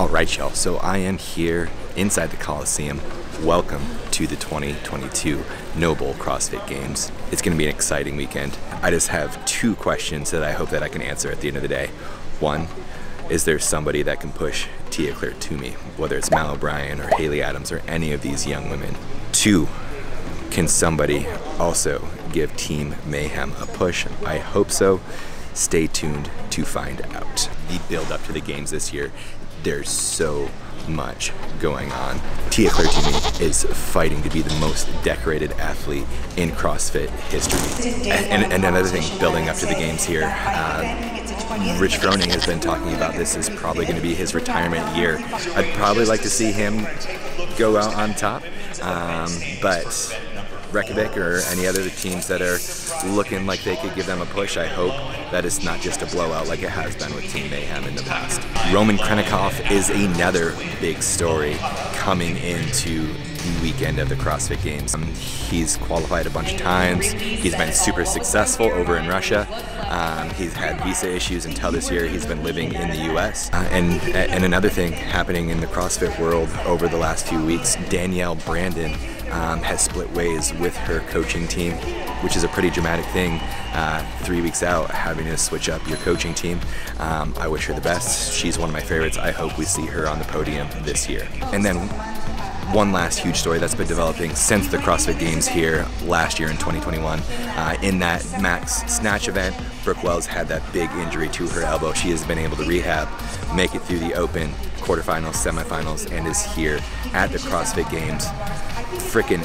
Alright y'all, so I am here inside the Coliseum. Welcome to the 2022 Nobull CrossFit Games. It's going to be an exciting weekend. I just have two questions that I hope that I can answer at the end of the day. One, is there somebody that can push Tia Claire to me, whether it's Mal O'Brien or Haley Adams or any of these young women? Two, can somebody also give Team Mayhem a push? I hope so. Stay tuned to find out. The build up to the games this year, there's so much going on. Tia Claire to me is fighting to be the most decorated athlete in CrossFit history. And another thing, building up to the games here, Rich Froning has been talking about this is probably going to be his retirement year. I'd probably like to see him go out on top, but Reykjavik or any other teams that are looking like they could give them a push, I hope that it's not just a blowout like it has been with Team Mayhem in the past. Roman Krenikov is another big story coming into the weekend of the CrossFit Games. He's qualified a bunch of times. He's been super successful over in Russia. He's had visa issues until this year. He's been living in the US. And another thing happening in the CrossFit world over the last few weeks, Danielle Brandon has split ways with her coaching team, which is a pretty dramatic thing. 3 weeks out, having to switch up your coaching team. I wish her the best. She's one of my favorites. I hope we see her on the podium this year. And then one last huge story that's been developing since the CrossFit Games here last year in 2021. In that max snatch event, Brook Wells had that big injury to her elbow. She has been able to rehab, make it through the open, quarterfinals, semifinals, and is here at the CrossFit Games. Freaking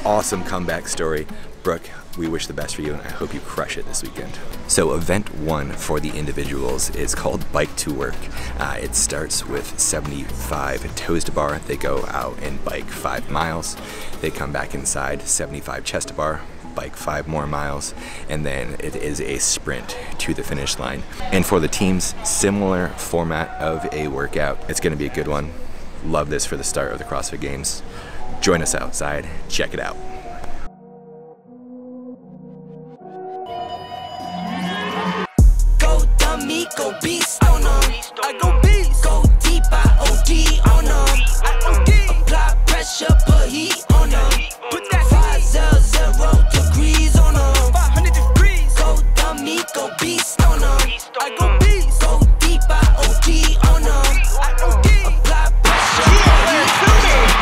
awesome comeback story. Brooke, we wish the best for you, and I hope you crush it this weekend. So event one for the individuals is called Bike to Work. It starts with 75 toes to bar. They go out and bike 5 miles. They come back inside, 75 chest to bar, bike 5 more miles, and then it is a sprint to the finish line. And for the teams, similar format of a workout. It's gonna be a good one. Love this for the start of the CrossFit Games. Join us outside, check it out. Go dummy, go beast on them. I go beast. Go deep, I OD on them. Apply pressure, put heat on them. Put that 500 degrees on them. 500 degrees. Go dummy, go beast on them. I go beast. Go deep, I OD on them. Apply pressure, put heat on them.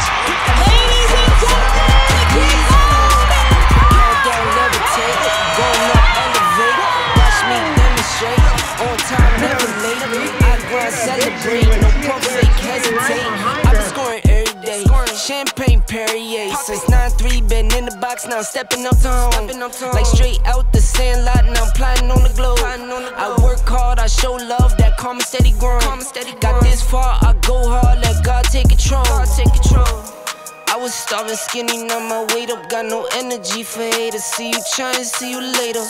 Champagne Perrier, since 9-3, been in the box, now I'm stepping up to home. Like straight out the sandlot, now I'm plotting on the globe. I work hard, I show love, that calm and steady grind. Got this far, I go hard, let God take control. I was starving skinny, now my weight up, got no energy for haters. See you trying, see you later.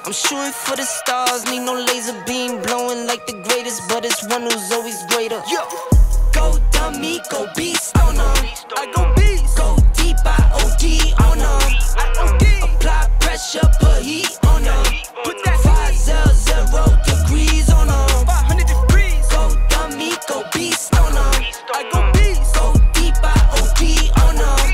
I'm shooting for the stars, need no laser beam, blowing like the greatest, but it's one who's always greater. Go dummy, go beast on them. I go beast. Go deep, I OD on them. Apply pressure, put heat on them. Put that 500 degrees on them. 500 degrees. Go dummy, go beast on them. I go beast. Go deep, I OD on them.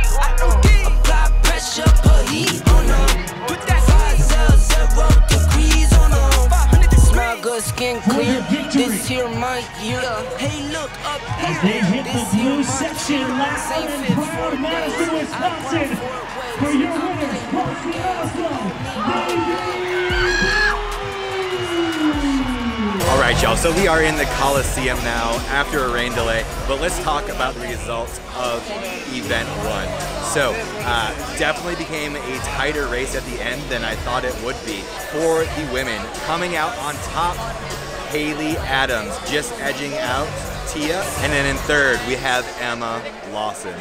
Apply pressure, put heat on them. Put that 500 degrees on them. 500 degrees. Smile good, skin clear. This here my year. Hey, look up here. As they hit the blue section, last and proud Madison, Wisconsin, for your winners, All right, y'all, so we are in the Coliseum now after a rain delay, but let's talk about the results of event one. So, definitely became a tighter race at the end than I thought it would be. For the women, coming out on top, Haley Adams just edging out Tia, and then in third we have Emma Lawson.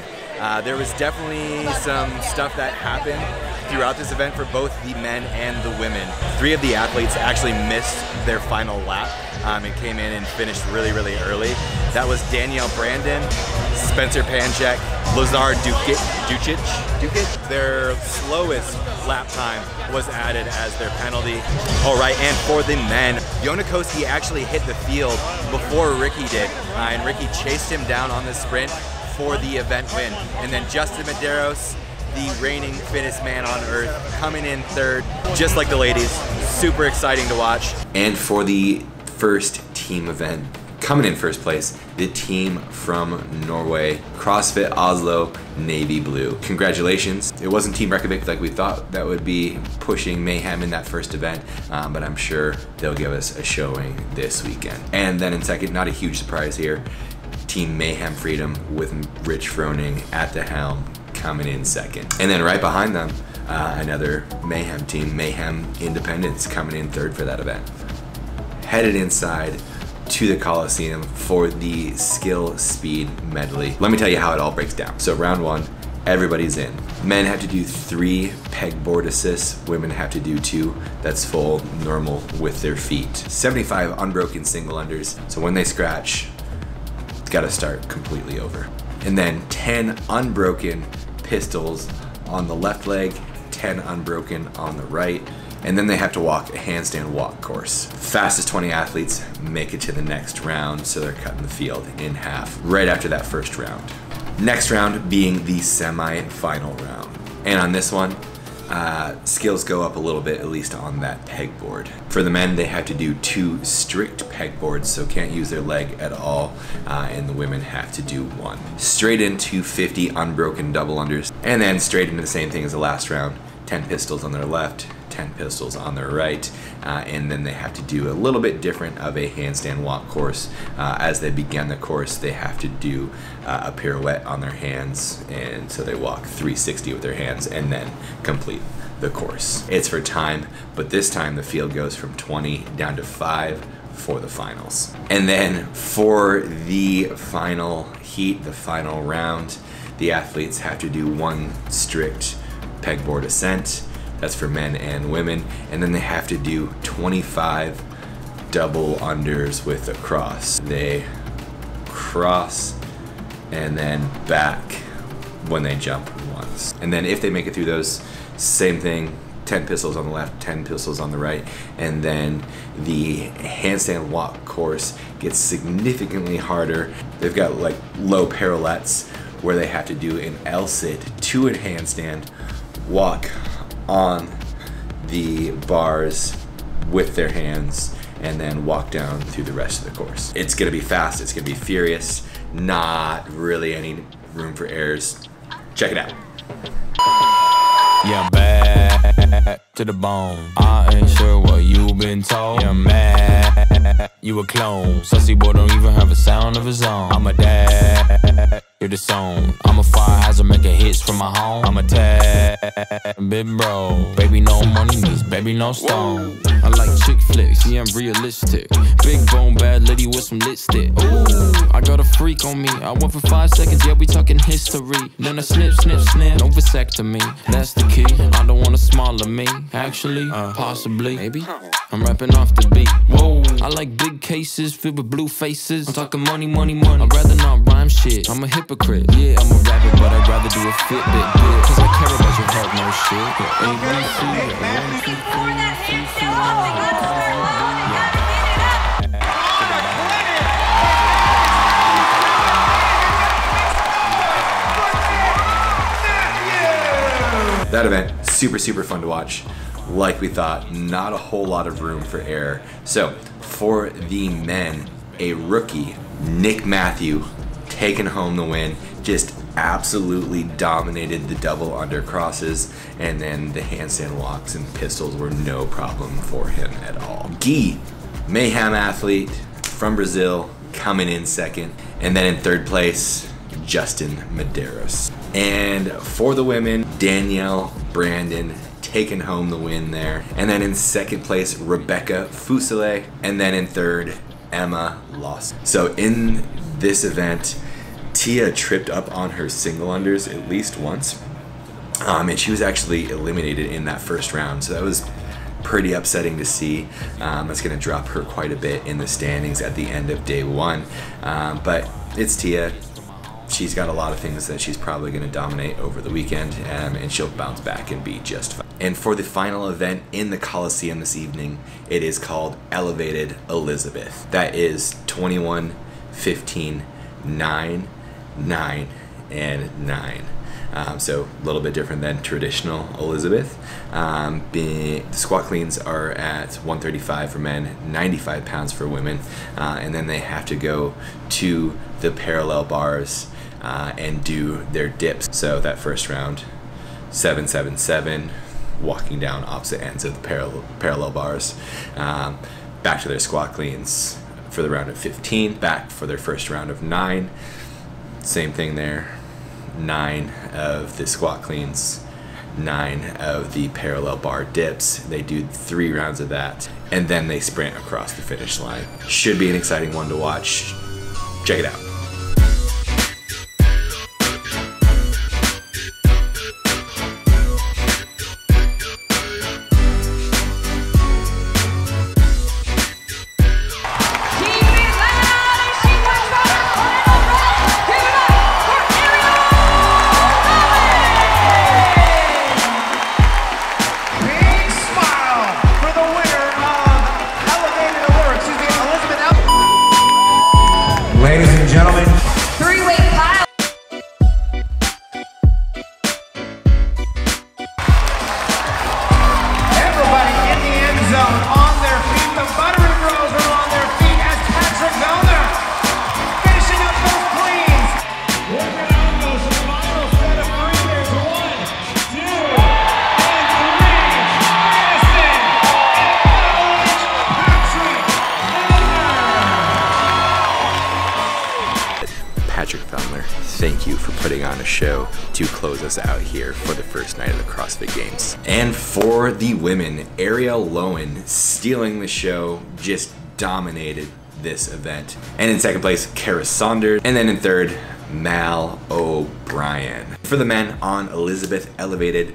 There was definitely some stuff that happened throughout this event for both the men and the women. 3 of the athletes actually missed their final lap and came in and finished really early. That was Danielle Brandon, Spencer Panchek, Lazar Duquette, Dukic. Their slowest lap time was added as their penalty. All right, and for the men, Yonakoski actually hit the field before Ricky did, and Ricky chased him down on the sprint for the event win. And then Justin Medeiros, the reigning fittest man on earth, coming in third, just like the ladies. Super exciting to watch. And for the first team event, coming in first place, the team from Norway, CrossFit Oslo Navy Blue. Congratulations. It wasn't Team Reykjavik like we thought that would be pushing mayhem in that first event, but I'm sure they'll give us a showing this weekend. And then in second, not a huge surprise here, Team Mayhem Freedom with Rich Froning at the helm, coming in second. And then right behind them, another Mayhem team, Mayhem Independence, coming in third for that event. Headed inside to the Coliseum for the skill speed medley. Let me tell you how it all breaks down. So round one, everybody's in. Men have to do 3 pegboard assists, women have to do 2. That's full normal with their feet. 75 unbroken single unders, so when they scratch, it's gotta start completely over. And then 10 unbroken pistols on the left leg, 10 unbroken on the right. And then they have to walk a handstand walk course. Fastest 20 athletes make it to the next round, so they're cutting the field in half right after that first round. Next round being the semi-final round. And on this one, skills go up a little bit, at least on that pegboard. For the men, they have to do 2 strict pegboards, so can't use their leg at all, and the women have to do 1. Straight into 50 unbroken double unders, and then straight into the same thing as the last round, 10 pistols on their left, 10 pistols on their right, and then they have to do a little bit different of a handstand walk course. As they begin the course, they have to do a pirouette on their hands, and so they walk 360 with their hands and then complete the course. It's for time, but this time the field goes from 20 down to 5 for the finals. And then for the final heat, the final round, the athletes have to do 1 strict pegboard ascent. That's for men and women. And then they have to do 25 double unders with a cross. They cross and then back when they jump once. And then if they make it through those, same thing, 10 pistols on the left, 10 pistols on the right. And then the handstand walk course gets significantly harder. They've got like low parallettes where they have to do an L-sit to a handstand, walk on the bars with their hands, and then walk down through the rest of the course. It's gonna be fast, it's gonna be furious, not really any room for errors. Check it out. Yeah, bad to the bone. I ain't sure what you been told. You're mad, you a clone. Sussy boy don't even have a sound of his own. I'm a dad, you're the song. I'm a fire hazard making hits from my home. I'm a tad, big bro. Baby no money means baby no stone. I like chick flicks, yeah I'm realistic. Big bone bad lady with some lipstick. Ooh, I got a freak on me. I went for 5 seconds, yeah we talking history. Then I snip, snip, snip, no vasectomy. That's the key. I don't want a smaller me. Actually, possibly, maybe. I'm rapping off the beat. Whoa, I like big cases filled with blue faces. I'm talking money, money, money. I'd rather not rhyme shit. I'm a hypocrite. Yeah, I'm a rapper, but I'd rather do a Fitbit bit. Cause I care about your heart, no shit. ABC, 1, 2, 3, 4, 5, 6, 7, 8. That event, super fun to watch. Like we thought, not a whole lot of room for error. So for the men, a rookie, Nick Matthew, taking home the win. Just absolutely dominated the double under crosses, and then the handstand walks and pistols were no problem for him at all. Gui, Mayhem athlete from Brazil, coming in second. And then in third place, Justin Medeiros. And for the women, Danielle Brandon taking home the win there. And then in second place, Rebecca Fusile. And then in third, Emma Lawson. So in this event, Tia tripped up on her single unders at least once. And she was actually eliminated in that first round. So that was pretty upsetting to see. That's gonna drop her quite a bit in the standings at the end of day 1. But it's Tia. she's got a lot of things that she's probably going to dominate over the weekend, and she'll bounce back and be just fine. And for the final event in the Coliseum this evening, it is called Elevated Elizabeth. That is 21, 15, 9, 9, and 9. So a little bit different than traditional Elizabeth. The squat cleans are at 135 for men, 95 pounds for women, and then they have to go to the parallel bars and do their dips. So that first round, 7, 7, 7, walking down opposite ends of the parallel bars, back to their squat cleans for the round of 15, back for their first round of 9, same thing there, 9 of the squat cleans, 9 of the parallel bar dips. They do 3 rounds of that, and then they sprint across the finish line. Should be an exciting one to watch. Check it out. Ladies and gentlemen, three-way pile. everybody in the end zone on their feet. The Buttery Bros are on their feet as Patrick Vellner finishing up those cleans. Working on those final set of 3. There's 1, 2, and 3. Patrick Vellner, thank you for putting on a show to close us out here for the first night of the CrossFit Games. And for the women, Ariel Lowen stealing the show, just dominated this event. And in second place, Kara Saunders. And then in third, Mal O'Brien. For the men on Elizabeth Elevated,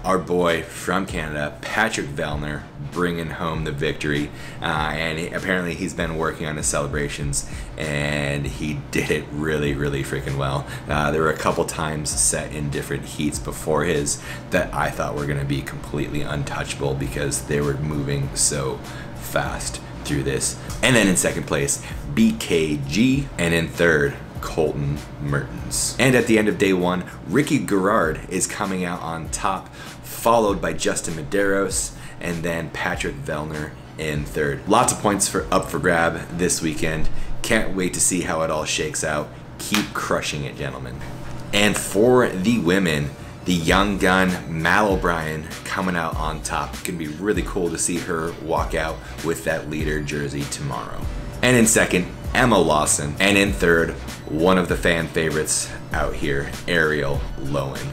our boy from Canada, Patrick Vellner, bringing home the victory. Apparently he's been working on his celebrations, and he did it really, really freaking well. There were a couple times set in different heats before his that I thought were going to be completely untouchable because they were moving so fast through this. And then in second place, BKG, and in third, Colton Mertens. And at the end of day 1, Ricky Garrard is coming out on top, followed by Justin Medeiros, and then Patrick Vellner in third. Lots of points up for grab this weekend. Can't wait to see how it all shakes out. Keep crushing it, gentlemen. And for the women, the young gun Mal O'Brien coming out on top. It's gonna be really cool to see her walk out with that leader jersey tomorrow. And in second, Emma Lawson. And in third, one of the fan favorites out here, Ariel Lowen.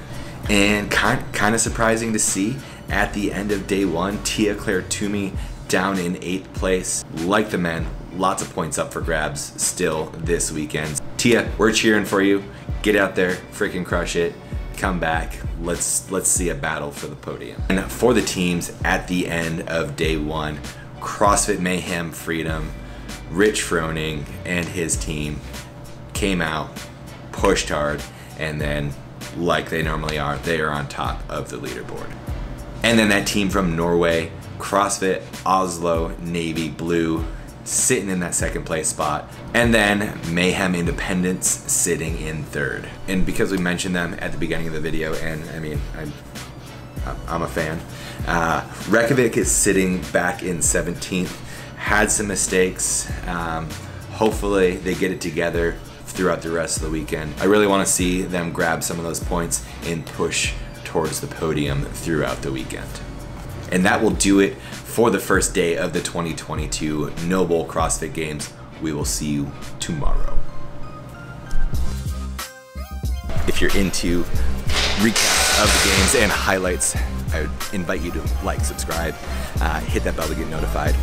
And kind of surprising to see at the end of day 1, Tia Claire Toomey down in 8th place. Like the men, lots of points up for grabs still this weekend. Tia, we're cheering for you. Get out there, freaking crush it. Come back. Let's see a battle for the podium. And for the teams at the end of day 1, CrossFit Mayhem Freedom, Rich Froning and his team came out, pushed hard, and then, like they normally are, they are on top of the leaderboard. And then that team from Norway, CrossFit Oslo Navy Blue, sitting in that second place spot. And then Mayhem Independence sitting in third. And because we mentioned them at the beginning of the video, and I mean, I'm a fan, Reykjavik is sitting back in 17th, had some mistakes. Hopefully they get it together throughout the rest of the weekend. I really want to see them grab some of those points and push towards the podium throughout the weekend. And that will do it for the first day of the 2022 Nobull CrossFit Games. We will see you tomorrow. If you're into recaps of the games and highlights, I would invite you to like, subscribe, hit that bell to get notified.